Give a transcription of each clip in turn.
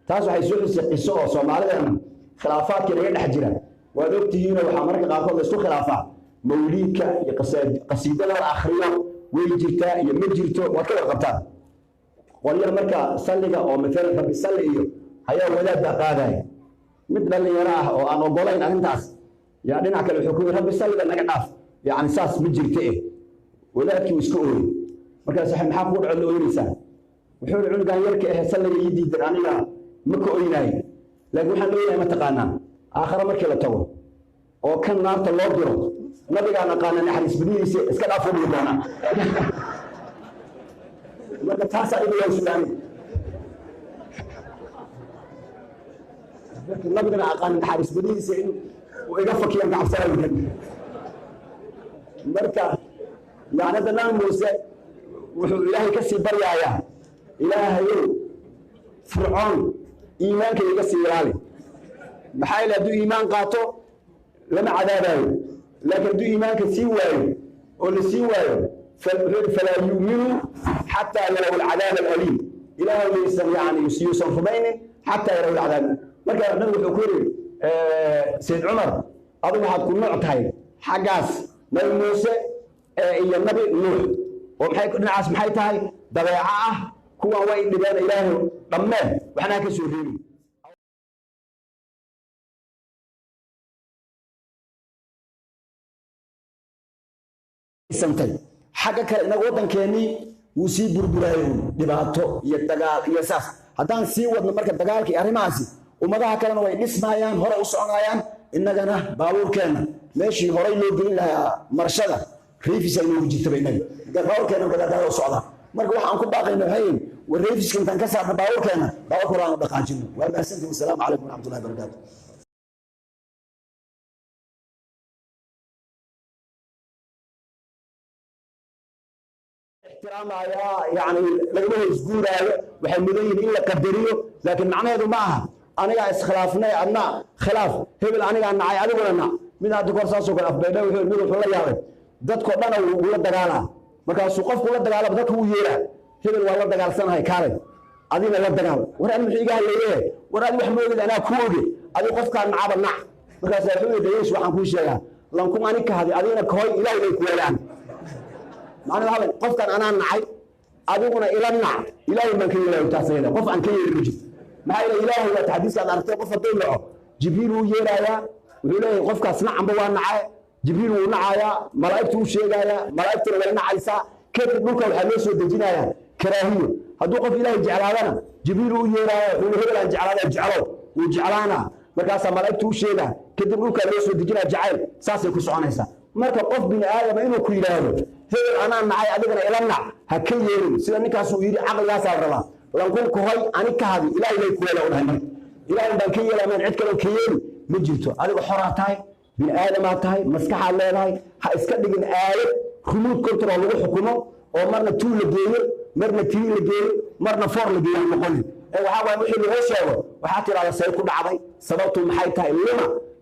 taas waxay soo xisay qiso oo Soomaaliyeedna khilaafaadka laga dhex jira waad ogtihiin waxa marka qaarkood isku khilaafaa mawliidka iyo qasiidada akhriyo way jirtaa iyo ma jirto waad kala qabtaan waliya marka salliga oo mesela rabbi salli iyo hayaa wadaadda qaaday mid dhalinyaro ah oo aan ogolayn arintaas yaa dhinac kale wuxuu ku yiri rabbi salliga naga dhaaf yani saas ma jirto wadaadkii iska ooyay markaas waxa maxaa ku dhacay ooyaysaa wuxuu cunugan yarka ah salliga ii diiday aniga ma ka ooynaay laakiin waxaan leeyahay ma taqaanaa aakhira markii la tago oo kan naarta loo diro nabiga naqaana naxariis badiisa iska dhaafo doona marka taas ay leeyahay su'aal nabiga naqaana naxariis badiisa in uu iga fakiyan gacabsanayo marka yaana dadaan Muuse wuxuu Ilaahay ka sii baryaaya Ilaahay fircoon iimaanka iga sii ilaali maxay la du iimaan qaato lama cadaabayo laakiin du iimaanka sii waayo oo la sii waayo fala yu'minu hatta yaraw al'adab al-alim Ilaahay laysan yani yusan rumaynin hatta yaraw al'adab marka nabigu wuxuu ku yiri Sayyid Umar adigu waxaad ku nooc tahay xagaas nabi Muuse iyo nabi Nuux oo maxay ku dhinacaas maxay tahay dabeeca ah kuwa way dhibaan Ilaahay dhammaan waxna ka soo reebi santay xaga kale inaga wadankeeni wuu sii burburaayo dhibaato iyo dagaal iyo saas hadaan sii wadno marka dagaalkii arimaasi ummadaha kalena way dhismayaan hore u soconayaan inagana baabuurkeena meeshii hore loo gelin lahaa marshada reefis ay ugu jirtay inaga baabuurkeena gadaal socda marka waxaan ku baaqaynaa hayeen wareefiskan tan ka saarna baabuurkeena baabuurkana dhaqaajino waa mahadsantihiin assalaamu calaykum waraxmatullaahi wabarakaatuh يعني لقمه يسجوراyo waxay mudayn in la qadariyo laakiin macnaheedu ma aha aniga iskhilaafnay adna khilaaf hebel aniga nacay adiguna mid aad ku korsaasoo kala afbeeday wuxuu la yaabay dadko dhan uu la dagaalaa markaas qofku la dagaalaba dadku uu yeeraa hebel waa la dagaalsanahay kaalay adina la dagaal war aan muxiiga leeyahay war aad wax moogid ana ku oge adi qofka nacaba nac markaas wuxuu leeyahay waxaan ku sheegaa lan ku ani ka hadi adina kooy ilaahay ku yeelaan macna haba qofkan ana nacay adiguna ila nac ilaahay man ka yeelay taasayda qof aan ka yeelay jid maxay ilaahay waa taxdiiska aan aragtay qof hadii laco jibriil uu yeelaya wuxuu leeyahay qofkaas nacamba waa nacay jibriil uu nacaya malaa'iktu uu sheegaya malaa'iktu way nacaysa kadib dhulka waxa loo soo dejinaya karaahiyo haduu qof ilaahay jeclaadana jibriil uu yeelaya wuxuu hebel aan jeclaada jeclo uu jeclaana markaas malaa'iktu uu sheega kadib dhulka loo soo dejinaya jacayl saasay ku soconaysa marka qof bini aadam inuu ku yiraahdo hebel ana nacay adigana ila nac ha ka yeelin sida ninkaas uu yiri aqligaas rabaa lan kun ku hoy ani ka hadi ilaahay lay ku yeelo dhahay ilaahay baan ka yeelamaan cid kale ka yeeli ma jirto adiga xora tahay bini aadam tahay maskaxa leedahay ha iska dhigin aayad remote control lagu xukumo oo marna tuu la geeyo marna tii la geeyo marna for la geeyo noqon waxa waa wixii lagu sheego waxa tiraada say ku dhacday sababtu maxay tahay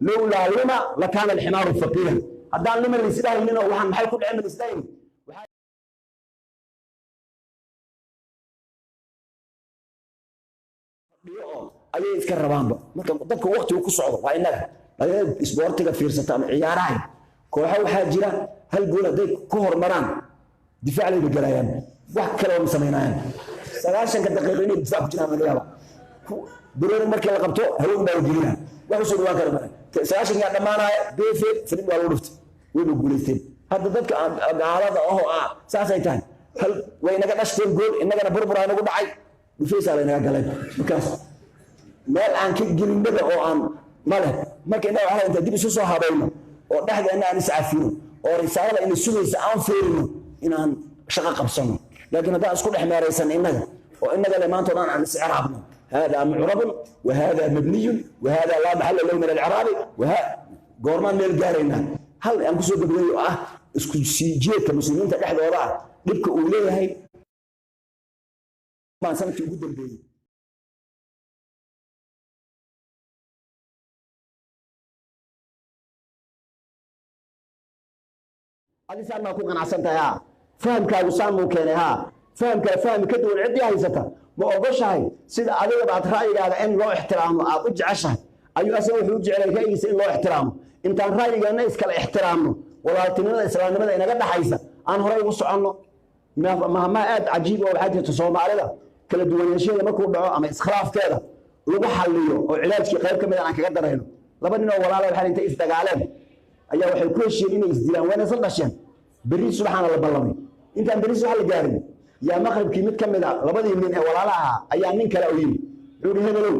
lawla lima la kana al-himaru faqiran haddaan lima lisdaaynin waxaan maxay ku dhacay lisdaaynin ayay iska rabaanba marka dadka waqtigu ku socdo waa inaga isboortiga fiirsata ama ciyaaraha kooxo waxa jira hal gool haday ku hormaraan difaac galayaan wax kale oo sameynayaan 90 daqiiqo inay difaac ku jiraan laga yaaba bureer markii la qabto hawo baa gelina wax soo dhawaan kara mara 90 ya dhamaanaya beefeed filim waa loo dhuftay way guuleysteen hadda dadka gaalada saasay tahay hal way naga dhashteen gool inagana burburaan ugu dhacay dhufaysa la naga galay markaas meel aan ka gelinada oo aan male marka inaa waxa inta dib isu soo habayno oo dhaxdeena aan iscaafino oo risaalada in sugaysa aan feerino inaan shaqo qabsano laakiin hadaa isku dhaxmeeraysan inaga oo inaga le maanta aan isciraabno hada mu'rab wa hada mabni wa hada la mahalla lahu min al-i'rab wa goormaan meel gaarayna hal aan ku soo gabagayo isku siijeedka muslimiinta dhaxdooda dhibka uu leeyahay ma sanadkii ugu dambeeyay أليس أنا أكون أنا عشان تيا فهم كأوسام ممكن ها فهم كفهم كده والعدي هاي ستا ma ogoshahay sida adiga baad ra'yigaaga in loo ixtiraamo aad u jeceshahay ayuu asaga wuxuu u jecelay ra'yigiisa in loo ixtiraamo intaan ra'yigeena iskala ixtiraamno walaaltinimada islaamnimada inaga dhaxaysa aan horay ugu soconno ma aad cajiib oo waxaa jirta soomaalida kala duwanaanshadeeda markuu dhaco ama iskhilaafkeeda lagu xalliyo oo cilaajkii qayb ka mid aan kaga darayno laba nin oo walaala waxaa intay isdagaaleen ayaa waxay ku heshiiyeen inay isdilaan wayna isla dhasheen berri subaxaana la ballamay intaan berri subax la gaarin yaa maqribkii mid ka mid a labadii nin ee walaala ahaa ayaa nin kale u yimi wuxuu yidhi hebelow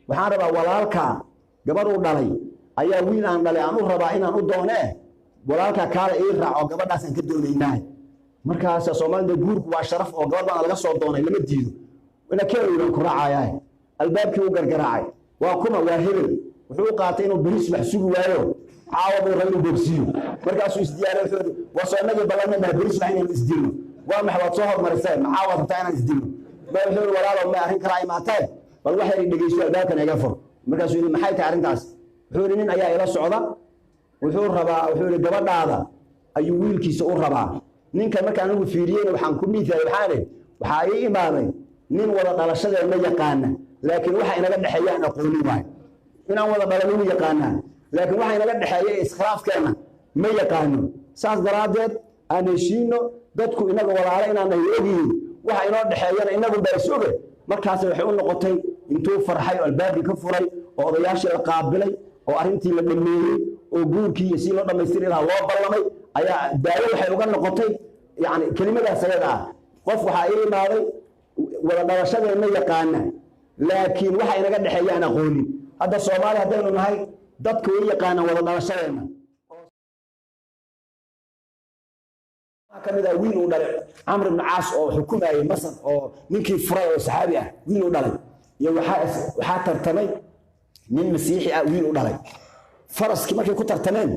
waxaan rabaa walaalkaa gabadhuu dhalay ayaa wiil aan dhalay aan u rabaa inaan u doonee walaalkaa kaale ii raaco gabadhaasaan ka doonaynaahay markaas soomaalida guurku waa sharaf oo gabadh baana laga soo doonay lama diido ina keelan ku raacayahay albaabkii u gargaraacay waa kuma waa hebel wuxuu u qaatay inuu beri subax sugi waayo caawa buu rabay inuu boogsiiyo markaasuu isdiyaaray wuxuu waa soo inagii ballanayna beri subax inaan isdilno waa maxay waad soo hormarisay maxaa waad rabtaa inaan isdilno ma wuxuu walaalow ma arrin kala imaatee bal waxay dhegeysto albaabkan iga fur markaasuu yidhi maxay tahay arrintaas wuxuu yidhi nin ayaa ila socda wuxuu yidhi gabadhaada ayuu wiilkiisa u rabaa ninkan marka anigu fiiriyeyna waxaan ku miisaayay waxaan idhi waxaa ii imaaday nin wada dhalashadeena yaqaana laakiin waxa inaga dhexeeya aan aqoonin waayo inaan wada dhalan ugu yaqaanaa laakiin waxa inaga dhexeeya iskhilaafkeenna ma yaqaano saas daraaddeed aan heshiino dadku inaga walaalo inaan nahay ogyihiin waxa inoo dhexeeyana inagu baa is oge markaas waxay u noqotay intuu farxay oo albaabkii ka furay oo odayaashii la qaabilay oo arrintii la dhameeyey oo guurkii iyo si loo dhammaystiri lahaa loo ballamay ayaa daawo waxay uga noqotay yani kelimadaas ayada ah qof waxaa ii imaaday wada dhalashadeenna yaqaana laakiin waxa inaga dhexeeya aan aqoonin hadda soomaali haddaynu nahay dadka way yaqaanaan wada dhalashadeenna ka mid ah wiil uu dhalay camr ibn caas oo xukumayay masar oo ninkii furay oo saxaabi ah wiil uu dhalay iyo waxaa tartamay nin masiixi ah wiil uu dhalay faraskii markay ku tartameen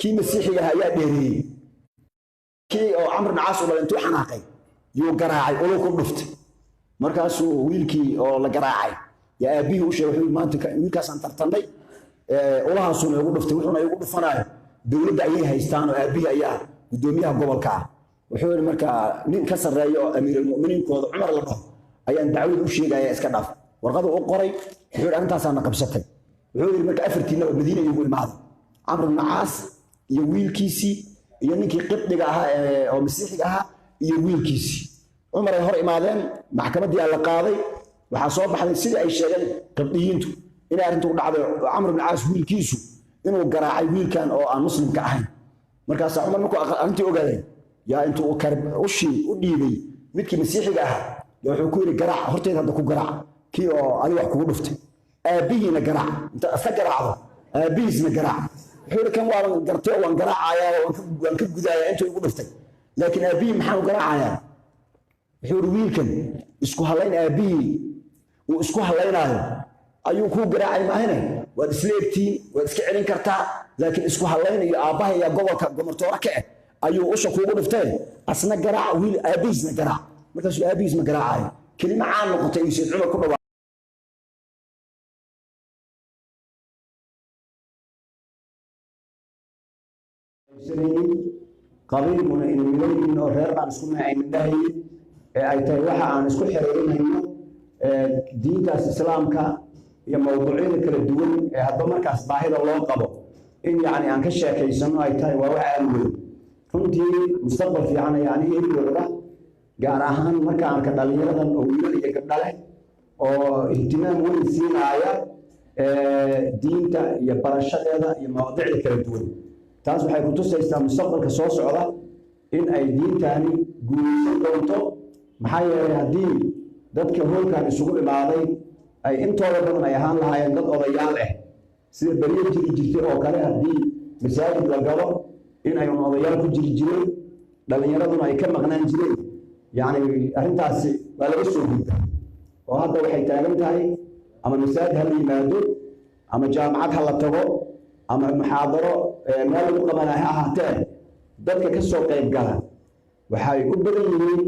kii masiixiga ah ayaa dheereeyey kii oo camr ibn caas uu dhalay intuu xanaaqay yuu garaacay uluu ku dhuftay markaasuu wiilkii oo la garaacay yaa aabbihii u sheegay wuxuu maanta wiilkaasaan tartamay ulahaasuuna igu dhuftay wuxuuna igu dhufanayo dowladda ayay haystaan oo aabbihii ayaa gudoomiyaha gobolka ah wuxuu yidhi marka nin ka sarreeya oo amiirulmu'miniinkooda cumar la dhaho ayaan dacwad u sheegaya iska dhaaf warqadu u qoray wuxuu yidhi arrintaasaana qabsatay wuxuu yidhi marka afartiinaba madiina igu imaaday camr ibn caas iyo wiilkiisii iyo ninkii qibdiga ahaa oo masiixiga ahaa iyo wiilkiisii cumar ay hor imaadeen maxkamaddii aa la qaaday waxaa soo baxday sidii ay sheegeen qibdiyiintu inay arrintu u dhacday camr ibn caas wiilkiisu inuu garaacay wiilkan oo aan muslimka ahayn markaasaa cumar markuu arrintii ogaaday yaa intuu ushii u dhiibay midkii masiixiga ahaa yaa wuxuu ku yidhi garaac horteed hadda ku garaac kii oo adiga wax kugu dhuftay aabbihiina garaac inta iska garaacdo aabbihiisna garaac wuxuu yidhi kan waaban gartay oo waan garaacayaa waan ka gudayaa intuu igu dhuftay laakiin aabbihii maxaan u garaacayaa wuxuu yidhi wiilkan isku hallayn aabbihii uu isku hallaynaayo ayuu kuu garaacay maahine waad isla egtiin waad iska celin kartaa laakiin isku hallayn iyo aabbaha iyo gobolka gomartoora ka ayuu usha kuugu dhiftee asna garaac wiil aabbihiisna garaac markaasuu aabbihiis ma garaacayo kelimo caan noqotay uu sayd cumar ku dhawaa qabiilkuna inay leeyihiin oo reer baan isku maacaynin dhahayin ee ay tahay waxa aan isku xiriirinayno diintaas islaamka iyo mawduucyada kala duwan ee hadba markaas baahida loo qabo in yacni aan ka sheekaysano ay tahay waa wax aad weyn runtii mustaqbal fiican yani eegooda gaar ahaan markaan arka dhallinyaradan oo wiilal iyo gabdha leh oo ihtimaam weyn siinaaya diinta iyo barashadeeda iyo mawaadicda kala duwan taas waxay ku tusaysaa mustaqbalka soo socda in ay diintani guulaysan doonto maxaa yeelay haddii dadka hoolkan isugu imaaday ay intooda badan ay ahaan lahaayeen dad odayaal ah sida beriyo jiri jirtay oo kale haddii masaajid la galo in ay odayaal ku jiri jireen dhallinyaraduna ay ka maqnaan jireen yacni arrintaasi waa laga soo gudbay oo hadda waxay taagan tahay ama masaajid ha la yimaado ama jaamacad ha la tago ama muxaadaro meel lagu qabanaya ha ahaatee dadka ka soo qayb gala waxay u badan yihiin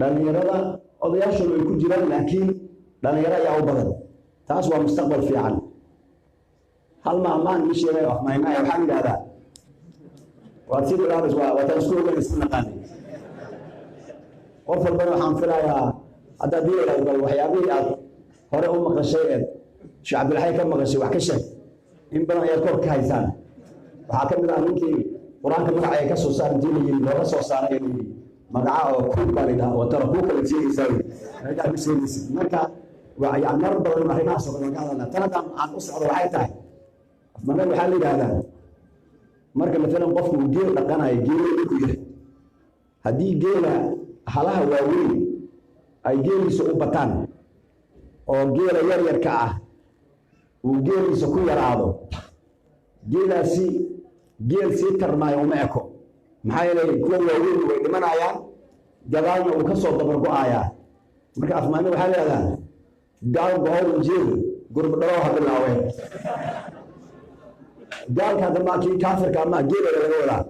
dhallinyarada odayaashooda ay ku jiraan laakiin dhallinyaro ayaa u badan taas waa mustaqbal fiican hal maalmaan ii sheegay afmaynaya waxaan yidhahdaa waad sii bilaabays waataan isku ogan isku naqaanay qof walbana waxaan filayaa hadda hadii la yiraahdo waxyaabihii aad hore u maqashay Sheekh Abdulxay ka maqashay wax ka sheeg in badan ay kor ka haysaan waxa ka mid ah ninkii quraanka magaca ay ka soo saaray diinayeen looga soo saaray magaca oo ku balida oo tara ku kala jeedisay raga bisaysi marka waa ya mar badan arrimaha soo galana tanada aan u socdo waxay tahay marka waxa la yiraahdaa marka mesela qofku geel dhaqanayo geelada ku yahay hadii geela halaha waaweyn ay geeliisa u bataan oo geela yar yar ka ah uu geeliisa ku yaraado geelaasi geel si tarmaayo uma eko maxay leeyahay kuwa waaweyn way dhimanayaan gadaalna uu ka soo dabar go'ayaa marka afmaana waxa leedahay gaal bohol jeel gurb dhalo ha bilaaween gaal ka dama kii kaafirka ma geela laga wadaa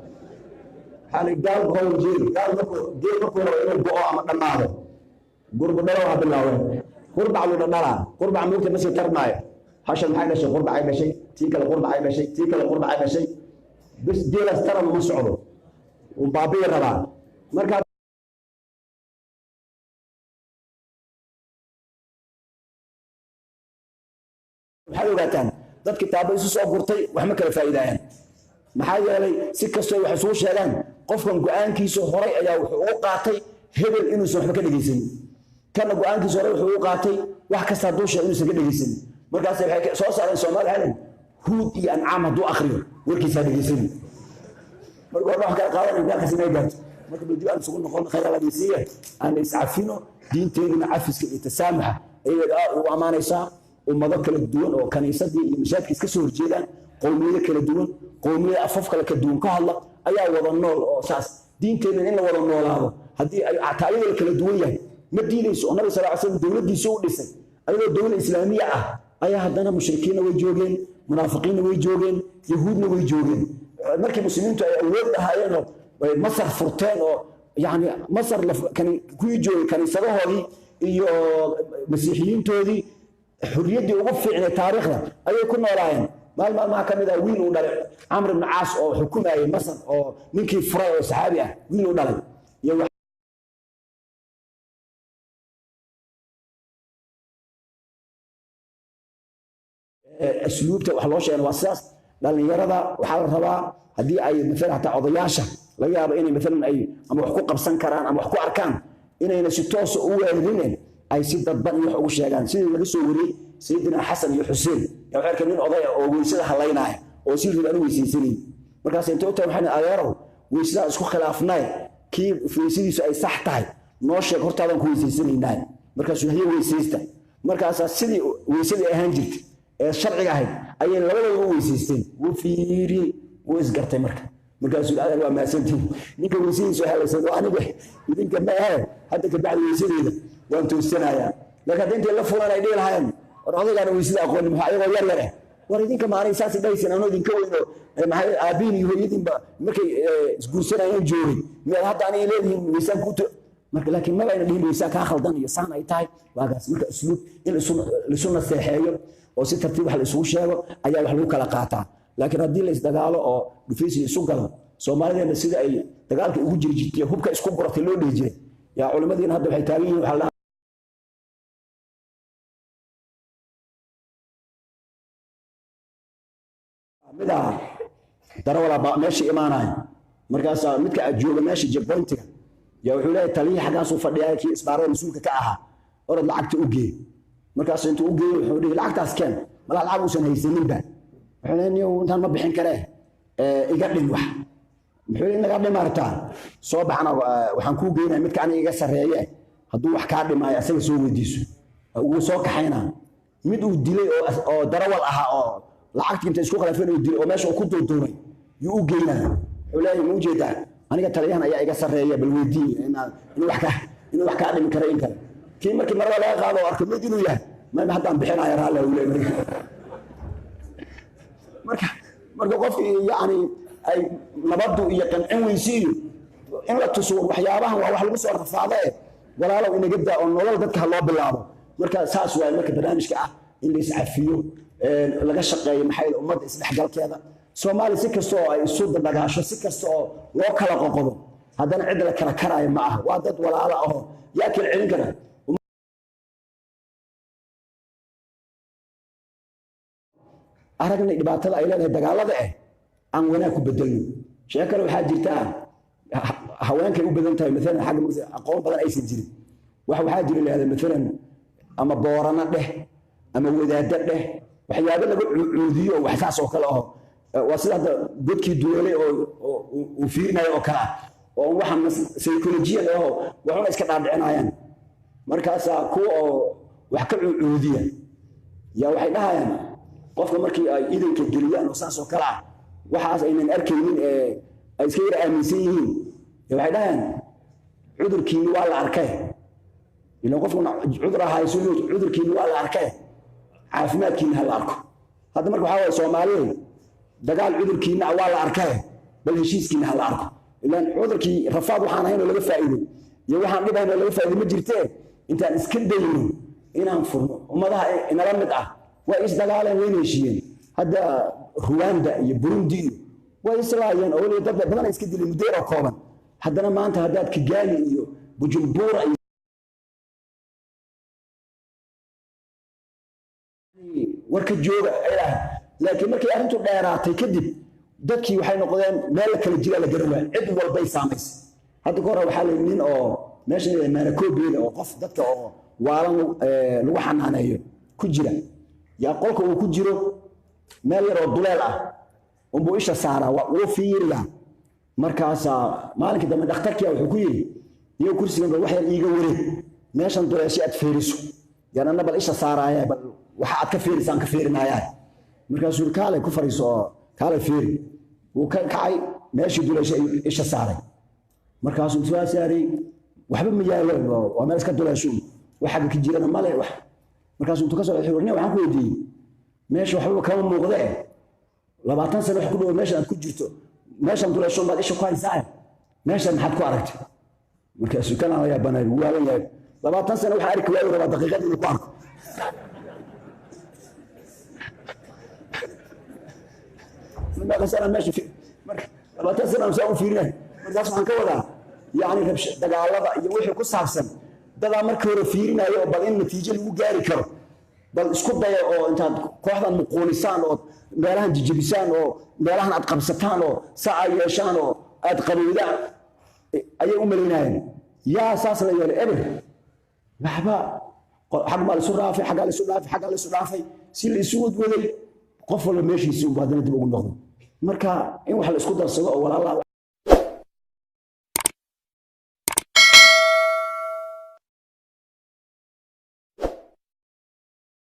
xalay gaal bohol jeel gaal markuu inuu go'o ama dhamaado gurb dhalo ha bilaaween qurbac lu dhalaa qurbac muugta ma sii tarmaayo hashan maxay dhashay qurbac ay dhashay tii kale qurbac ay dhashay tii kale qurbac ay dhashay bas geelas taran ma socdo oo baabiye rabaa marka waxay ogaataan dad kitaabo isu soo gurtay wax ma kala faa'iideeyaan maxaa yeelay si kastoo wax soo sheegaan qofkan go'aankiisa horay ayaa wuxuu u qaatay hebel inuu soo waxba ka dhageysan kana go'aankiisa horay wuxuu u qaatay wax kasta duusha inuu saga dhageysan markaas waxay soo saareen Soomaaliya huud iyo ancaam haduu akhriyo warkiisa dhageysan marka wax ka qaadan inta ka sameeyay marka bidi aan sugu noqon khayr la diisiye aan iscafino diinteedina cafiska iyo tasaamaxa ayay u amaanaysaa ummado kala duwan oo kaniisadii iyo mashaakil iska soo horjeedaan qowmiyada kala duwan qowmiyada afaf kala ka duwan ka hadla ayaa wada nool oo saas diinteedina in la wada noolaado hadii ay ataayada kala duwan yahay ma diidayso nabi sallallahu alayhi wasallam dawladiisa u dhisay ayadoo dawlad islaamiya ah ayaa haddana mushrikiina way joogeen munaafiqiina way joogeen yahuudna way joogeen markii muslimiintu ay awood lahaayeen oo masar furteen oo yani masar kan ku joogay kaniisadahoodii iyo masiixiyiintoodii xurriyadii ugu fiicnay taariikhda ayay ku noolaayeen maalmaha ka mid ah wiil uu dhalay Amr ibn Aas oo xukumayay masar oo ninkii furay oo saxaabi ah wiil uu dhalay iyo asluubta wax loo sheegay waa sidaas dhalinyarada waxa la rabaa hadii ay mesela ta odayaasha laga yaabo inay mesela ay ama wax ku qabsan karaan ama wax ku arkaan inayna si toos u weerareen ay si dadban wax ugu sheegaan sidii laga soo wariyay Sayyidina Xasan iyo Xuseen ee waxay nin oday oo weysada halaynaya oo si ridan weysaysanay markaas inta uu tahay adeero weysada isku khilaafnay kii weysadiisu ay sax tahay noo sheeg hortaadan ku weysaysanaynaay markaas waxay weysaysta markaas sidii weysadii ahaan jirtay sharciga ahayd ayay labadooda u weysaysteen wuu fiiri wuu isgartay markaasuu aad waa maasantiin ninka weysadiisu helaysan oo aniga idinka ma ahe hadda ka bacdi weysadeeda waan toosanayaa laakiin inta la fulan ay dhigi lahaayeen war odaygaana weysada aqoon maxaa ayagoo yar yar war idinka maanay saasi dhaysan anoo idinka weyno maxay aabiin iyo hooyadiinba markay isguursanayeen joogay meel hadda aanay leedihiin weysaan ku marka laakiin ma ayna dhihin weysaa kaa khaldan iyo saan ay tahay waagaas marka usluub in isu naseexeeyo oo si tartiib wax la isugu sheego ayaa wax lagu kala qaataa laakiin hadii la isdagaalo oo dhufaysi isu galo Soomaaliyeena sida ay dagaalka ugu jirjitay hubka isku buratay loo dheejiray yaa culimadiina hadda waxay taagan yihiin waxa mida darawala meeshii imaanay markaas midka jooga meeshii checkpointiga yaa wuxuu leeyahay taliye xagaas uu fadhiyaa kii isbaarada mas'uulka ka ahaa orod lacagta u geey markaas intuu u geeyay wuxuu dhigay lacagtaas keen mala lacag uusan haysanin ba wuxuu leeyahay intaan ma bixin karee iga dhin wax muxuu inaga dhimartaa soo baxna waxaan ku geeyay midka aniga iga sareeye hadduu wax ka dhimay asaga soo weydiiso uu soo kaxayna mid uu dilay oo darawal aha oo lacagta inta isku khilaafeen uu dilay oo meesha uu ku doodoonay yuu u geeyna wuxuu leeyahay ma ujeedaa aniga taliyahan ayaa iga sareeye bal weydii inuu wax ka dhimi karo in kale kii markii marada laga qaado arko mid inuu yahay ma haddaan bixinayo raali uu leeyahay marka qofkii yani ay nabadu iyo qancin weysiiyo in la tuso waxyaabahan waa wax lagu soo rafaaday walaalow inaga daa oo nolol dadka loo bilaabo marka saas waa marka barnaamijka ah in la iscafiyo laga shaqeeyo maxay ummadda isdhexgalkeeda Soomaali si kasto oo ay isu dagaasho si kasto oo loo kala qoqodo haddana cid la kala karaayo ma aha waa dad walaalo ah yaa kala celin kara aragna dhibaatada ay leedahay dagaalada aan wanaag ku bedelno sheekada waxaa jirta haweenkay u badan tahay mesela xagga aqoon badan aysan jirin waxaa jira leeyahay mesela ama boorana dheh ama wadaada dheh waxyaabo lagu cuudiyo wax saas oo kale ah waa sida dadkii duulay oo fiirinayo oo kala oo waxa psychology oo waxuna iska dhaadhicinayaan markaas kuwa wax ka cuudiya yaa waxay dhahayaan qofka markii ay idanka geliyaan oo saas oo kala waxaas aynan arkaynin ay iska yar aaminsan yihiin waxay dhahayaan cudurkiina waa la arkay ila qofka cudur hayso cudurkiina waa la arkay caafimaadkiina hal arko hadda marka waxa way Soomaaliyeed dagaal cudurkiina waa la arkay bal heshiiskiina hal arko ilaan cudurkii rafaad waxaan ahayn laga faa'iido iyo waxaan dhibayn laga faa'iido ma jirtee intaan iska dayno inaan furno ummadaha inala mid ah waa is dagaaleen weyn heshiiyeen hadda Rwanda iyo Burundi way islaayeen oo dad badan iska dilay muddo yar oo kooban haddana maanta haddaad Kigali iyo Bujumbura warka jooga ilaahay laakiin markay arrintu dheeraatay kadib dadkii waxay noqdeen meel kala jira la garan cid walba ay saameysay hadda goor waxa la nin oo meesha Marakoobeeda oo qof dadka oo waalan lagu xanaaneeyo ku jira yaa qolka uu ku jiro meel yar oo duleel ah oo isha saara oo fiiriya markaas maalinka dambe dhakhtarkii wuxuu ku yiri iyo kursiga wax yar iiga wareeg meeshan duleeshi aad fiiriso yana bal isha saaraya bal waxa aad ka fiirisaan ka fiirinayaa markaas uu kaalay ku fariiso kaalay fiiri uu ka kacay meeshii duleeshi isha saaray markaas uu soo saaray waxba ma yaalo waa meel iska duleesho waxa ka jirana male wax markaas uu ka soo xirnay waxaan ku weydiiyay meesha waxba kama muuqdo 20 sano wax ku dhow meesha aad ku jirto meeshan duleesho baad isha ku haysaa meeshan maxaad ku aragtay markaas uu kana ayaa banay waalan yahay 20 sano waxa arki waayo raba daqiiqad inuu ku arko ما سنة ماشي في لما تسنة مساوي فينا مركز عن كذا يعني ربش دجالة يوحي كوس حسن ده مركز فينا يو بل إن النتيجة اللي جاري كر بل اسكت ده أو أنت كواحد مقولسان أو مالها جيبسان أو مالها أتقب ستان أو ساعة يشان أو أتقب ولا أي أمرنا يا أساس لا يلا أبد محبا حق مال سرافي حق على سرافي حق على سرافي سيل السود وذي قفل ماشي يسوق بعدين تبغى نقول marka in wax la isku darsado oo walaalaha